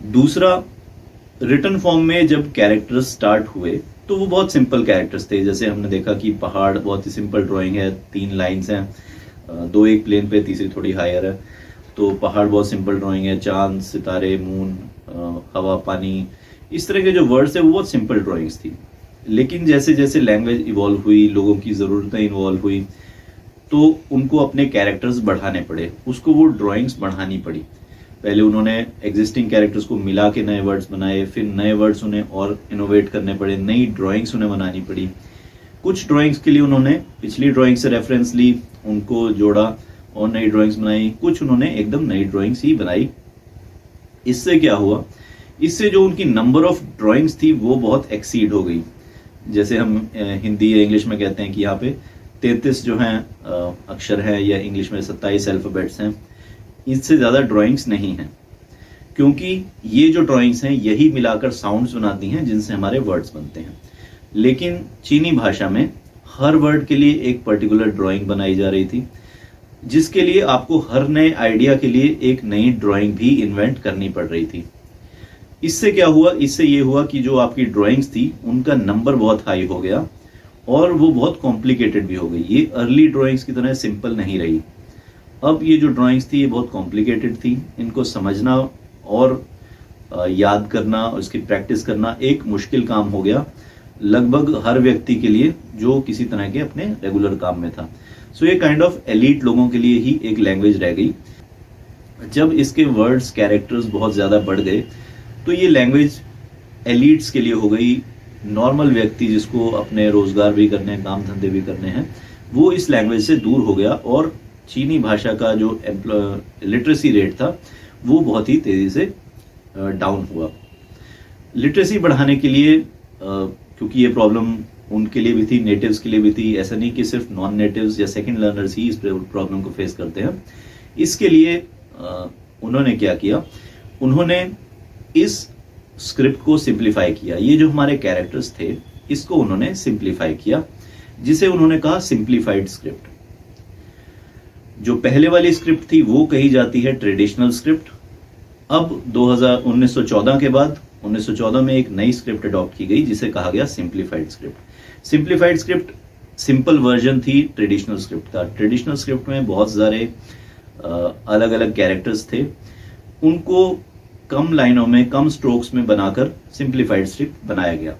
दूसरा, written form में जब कैरेक्टर्स स्टार्ट हुए तो वो बहुत सिंपल कैरेक्टर्स थे। जैसे हमने देखा कि पहाड़ बहुत ही सिंपल ड्राइंग है, 3 लाइंस हैं, दो एक प्लेन पे, तीसरी थोड़ी हायर है। तो पहाड़ बहुत सिंपल ड्राइंग है, चांद, सितारे, मून, हवा, पानी, इस तरह के जो वर्ड्स है वो बहुत सिंपल ड्राइंग्स थी। लेकिन जैसे जैसे लैंग्वेज इवॉल्व हुई, लोगों की ज़रूरतें इवॉल्व हुई, तो उनको अपने कैरेक्टर्स बढ़ाने पड़े, उसको वो ड्राइंग्स बढ़ानी पड़ी। पहले उन्होंने एग्जिस्टिंग कैरेक्टर्स को मिला के नए वर्ड्स बनाए, फिर नए वर्ड्स उन्हें और इनोवेट करने पड़े, नई ड्राइंग्स उन्हें बनानी पड़ी। कुछ ड्राइंग्स के लिए उन्होंने पिछली ड्राइंग से रेफरेंस ली, उनको जोड़ा और नई ड्राइंग्स बनाई। कुछ उन्होंने एकदम नई ड्राइंग्स ही बनाई। इससे क्या हुआ, इससे जो उनकी नंबर ऑफ ड्राइंग्स थी वो बहुत एक्सीड हो गई। जैसे हम हिंदी या इंग्लिश में कहते हैं कि यहाँ पे 33 जो हैं अक्षर हैं, या इंग्लिश में 27 अल्फाबेट्स हैं, इससे ज़्यादा ड्राइंग्स नहीं हैं। क्योंकि ये जो ड्राइंग्स हैं यही मिलाकर साउंड्स बनाती हैं जिनसे हमारे वर्ड्स बनते हैं। लेकिन चीनी भाषा में हर वर्ड के लिए एक पर्टिकुलर ड्राइंग बनाई जा रही थी, जिसके लिए आपको हर नए आइडिया के लिए एक नई ड्राइंग भी इन्वेंट करनी पड़ रही थी। इससे क्या हुआ, इससे ये हुआ कि जो आपकी ड्राइंग्स थी उनका नंबर बहुत हाई हो गया और वो बहुत कॉम्प्लिकेटेड भी हो गई। ये अर्ली ड्राइंग्स की तरह सिंपल नहीं रही। अब ये जो ड्राइंग्स थी ये बहुत कॉम्प्लिकेटेड थी, इनको समझना और याद करना और इसकी प्रैक्टिस करना एक मुश्किल काम हो गया लगभग हर व्यक्ति के लिए जो किसी तरह के अपने रेगुलर काम में था। सो ये काइंड ऑफ एलीट लोगों के लिए ही एक लैंग्वेज रह गई। जब इसके वर्ड्स, कैरेक्टर्स बहुत ज़्यादा बढ़ गए तो ये लैंग्वेज एलीट्स के लिए हो गई। नॉर्मल व्यक्ति जिसको अपने रोजगार भी करने हैं, काम धंधे भी करने हैं, वो इस लैंग्वेज से दूर हो गया और चीनी भाषा का जो लिटरेसी रेट था वो बहुत ही तेजी से डाउन हुआ। लिटरेसी बढ़ाने के लिए, क्योंकि ये प्रॉब्लम उनके लिए भी थी, नेटिव्स के लिए भी थी, ऐसा नहीं कि सिर्फ नॉन नेटिव्स या सेकंड लर्नर्स ही इस प्रॉब्लम को फेस करते हैं। इसके लिए उन्होंने क्या किया, उन्होंने इस स्क्रिप्ट को सिंप्लीफाई किया। ये जो हमारे कैरेक्टर्स थे इसको उन्होंने सिंप्लीफाई किया, जिसे उन्होंने कहा सिंप्लीफाइड स्क्रिप्ट। जो पहले वाली स्क्रिप्ट थी वो कही जाती है ट्रेडिशनल स्क्रिप्ट। अब 1914 के बाद 1914 में एक नई स्क्रिप्ट अडॉप्ट की गई जिसे कहा गया simplified script. Simplified script simple version थी ट्रेडिशनल स्क्रिप्ट का। ट्रेडिशनल स्क्रिप्ट में बहुत सारे अलग अलग कैरेक्टर्स थे, उनको कम लाइनों में, कम स्ट्रोक्स में बनाकर सिंप्लीफाइड स्क्रिप्ट बनाया गया।